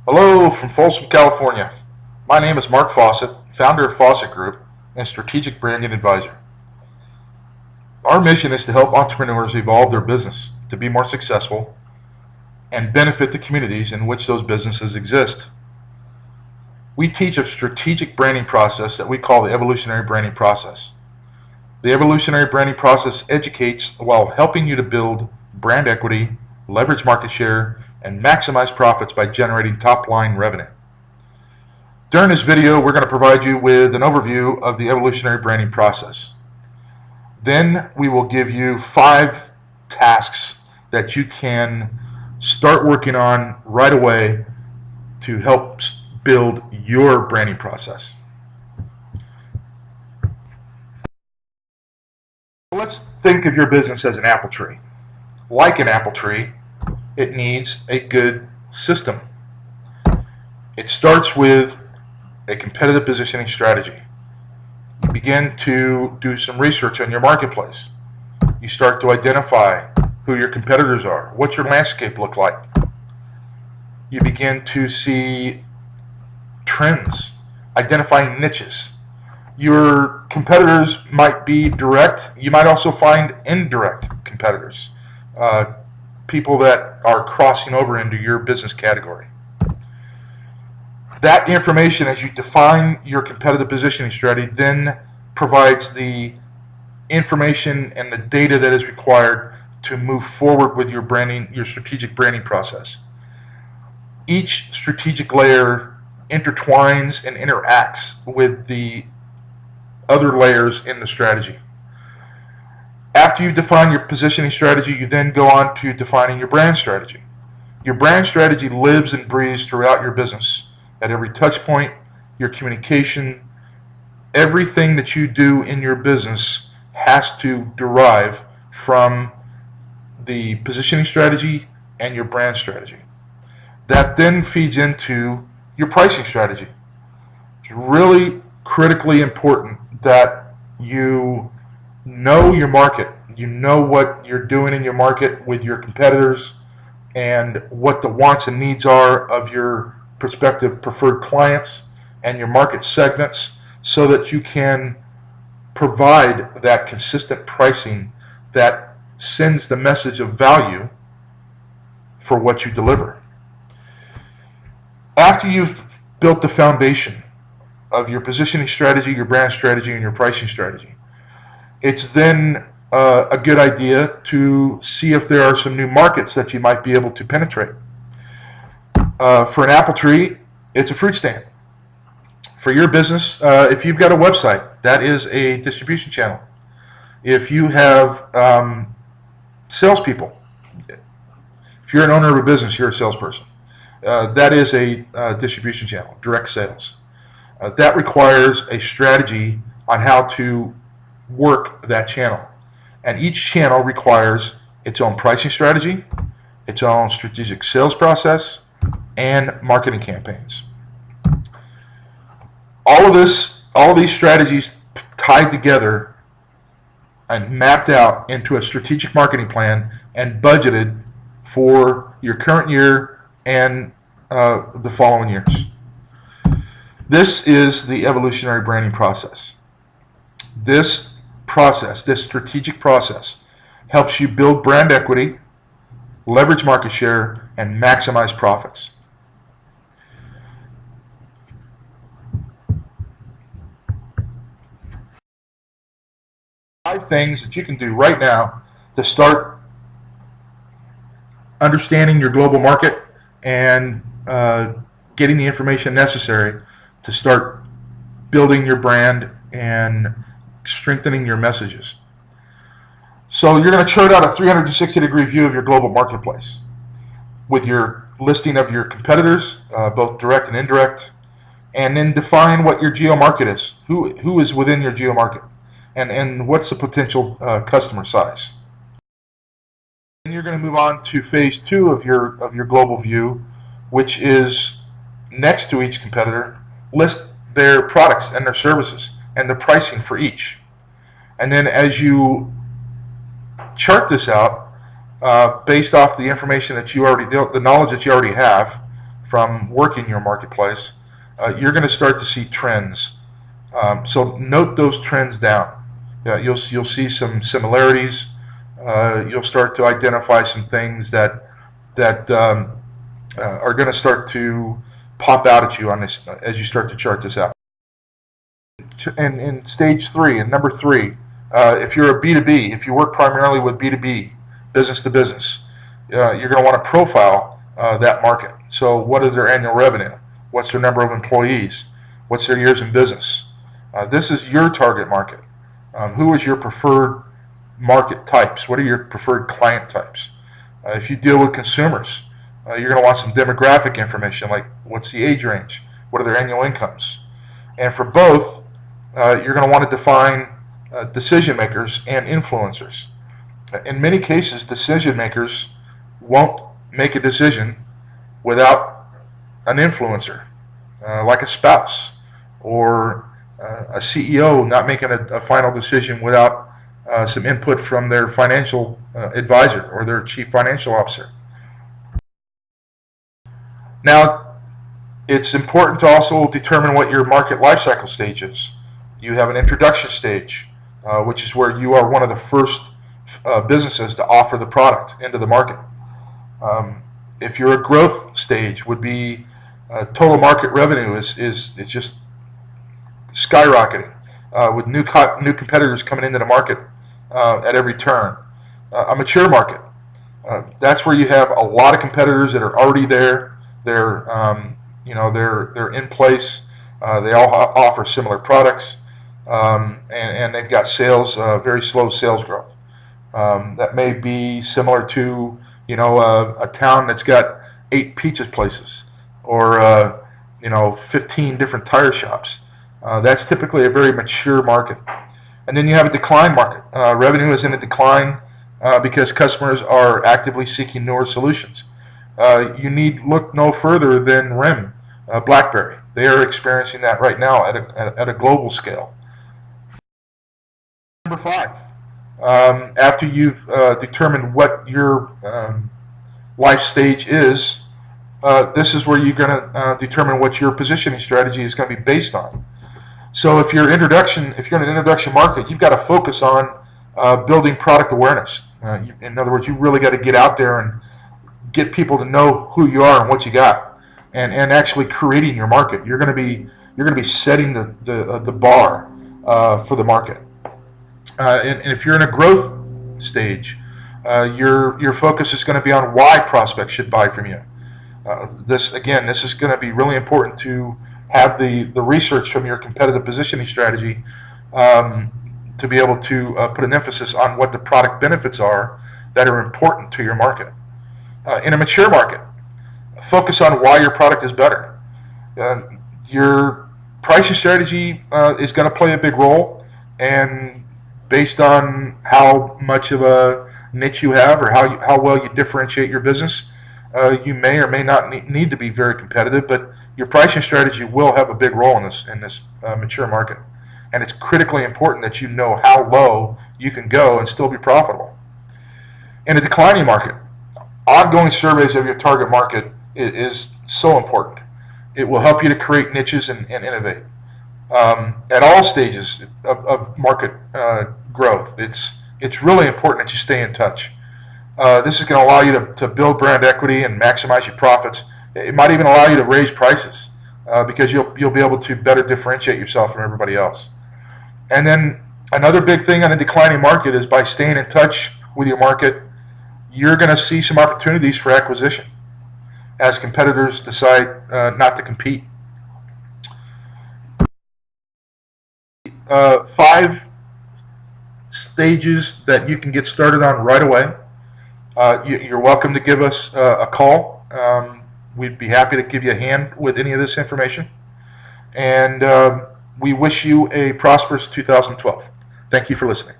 Hello from Folsom, California. My name is Mark Fawcett, founder of Fawcett Group and Strategic Branding Advisor. Our mission is to help entrepreneurs evolve their business to be more successful and benefit the communities in which those businesses exist. We teach a strategic branding process that we call the Evolutionary Branding Process. The Evolutionary Branding Process educates while helping you to build brand equity, leverage market share, and maximize profits by generating top-line revenue. During this video, we're going to provide you with an overview of the Evolutionary Branding Process. Then we will give you 5 tasks that you can start working on right away to help build your branding process. Let's think of your business as an apple tree. Like an apple tree, it needs a good system. It starts with a competitive positioning strategy. You begin to do some research on your marketplace. You start to identify who your competitors are, what your landscape look like. You begin to see trends, identifying niches. Your competitors might be direct. You might also find indirect competitors, people that are crossing over into your business category. That information, as you define your competitive positioning strategy, then provides the information and the data that is required to move forward with your branding, your strategic branding process. Each strategic layer intertwines and interacts with the other layers in the strategy. After you define your positioning strategy, you then go on to defining your brand strategy. Your brand strategy lives and breathes throughout your business. At every touch point, your communication, everything that you do in your business has to derive from the positioning strategy and your brand strategy. That then feeds into your pricing strategy. It's really critically important that you know your market. You know what you're doing in your market with your competitors and what the wants and needs are of your prospective preferred clients and your market segments, so that you can provide that consistent pricing that sends the message of value for what you deliver. After you've built the foundation of your positioning strategy, your brand strategy, and your pricing strategy, it's then a good idea to see if there are some new markets that you might be able to penetrate. For an apple tree, it's a fruit stand. For your business, if you've got a website, that is a distribution channel. If you have salespeople, if you're an owner of a business, you're a salesperson. That is a distribution channel, direct sales. That requires a strategy on how to work that channel. And each channel requires its own pricing strategy, its own strategic sales process, and marketing campaigns. All of these strategies tied together and mapped out into a strategic marketing plan and budgeted for your current year and the following years. This is the evolutionary branding process. This strategic process, helps you build brand equity, leverage market share, and maximize profits. Five things that you can do right now to start understanding your global market and getting the information necessary to start building your brand and strengthening your messages. So you're going to chart out a 360-degree view of your global marketplace with your listing of your competitors, both direct and indirect, and then define what your geo market is. Who is within your geo market, and what's the potential customer size. Then you're going to move on to phase 2 of your global view, which is next to each competitor, list their products and their services and the pricing for each. And then as you chart this out, based off the information that you already, the knowledge that you already have from working your marketplace, you're going to start to see trends. So note those trends down. You'll see some similarities. You'll start to identify some things that are going to start to pop out at you on this as you start to chart this out. And in stage 3 and number 3, if you're a B2B, if you work primarily with B2B, business to business, you're going to want to profile that market. So what is their annual revenue? What's their number of employees? What's their years in business? This is your target market. Who is your preferred market types? What are your preferred client types? If you deal with consumers, you're going to want some demographic information, like what's the age range? What are their annual incomes? And for both, you're going to want to define decision makers and influencers. In many cases, decision makers won't make a decision without an influencer, like a spouse or a CEO not making a final decision without some input from their financial advisor or their chief financial officer. Now, it's important to also determine what your market lifecycle stage is. You have an introduction stage, which is where you are one of the first businesses to offer the product into the market. If you're a growth stage, would be total market revenue is just skyrocketing with new competitors coming into the market at every turn. A mature market, that's where you have a lot of competitors that are already there. They're in place. They all offer similar products, and they've got sales, very slow sales growth. That may be similar to a town that's got 8 pizza places or 15 different tire shops. That's typically a very mature market. And then you have a decline market. Revenue is in a decline because customers are actively seeking newer solutions. You need look no further than RIM, BlackBerry. They are experiencing that right now at a global scale. Number 5, after you've determined what your life stage is, this is where you're going to determine what your positioning strategy is going to be based on. So if you're in an introduction market, you've got to focus on building product awareness. In other words, you really got to get out there and get people to know who you are and what you got, and actually creating your market. You're going to be setting the bar for the market. And if you're in a growth stage, your focus is going to be on why prospects should buy from you. This is going to be really important to have the research from your competitive positioning strategy to be able to put an emphasis on what the product benefits are that are important to your market. In a mature market, focus on why your product is better. Your pricing strategy is going to play a big role, and based on how much of a niche you have or how well you differentiate your business, you may or may not need to be very competitive, but your pricing strategy will have a big role in this mature market. And it's critically important that you know how low you can go and still be profitable. In a declining market, ongoing surveys of your target market is so important. It will help you to create niches and innovate. At all stages of market growth, it's really important that you stay in touch. This is going to allow you to build brand equity and maximize your profits. It might even allow you to raise prices because you'll be able to better differentiate yourself from everybody else. And then another big thing on a declining market is by staying in touch with your market, you're going to see some opportunities for acquisition as competitors decide not to compete. 5 stages that you can get started on right away. You're welcome to give us a call. We'd be happy to give you a hand with any of this information. And we wish you a prosperous 2012. Thank you for listening.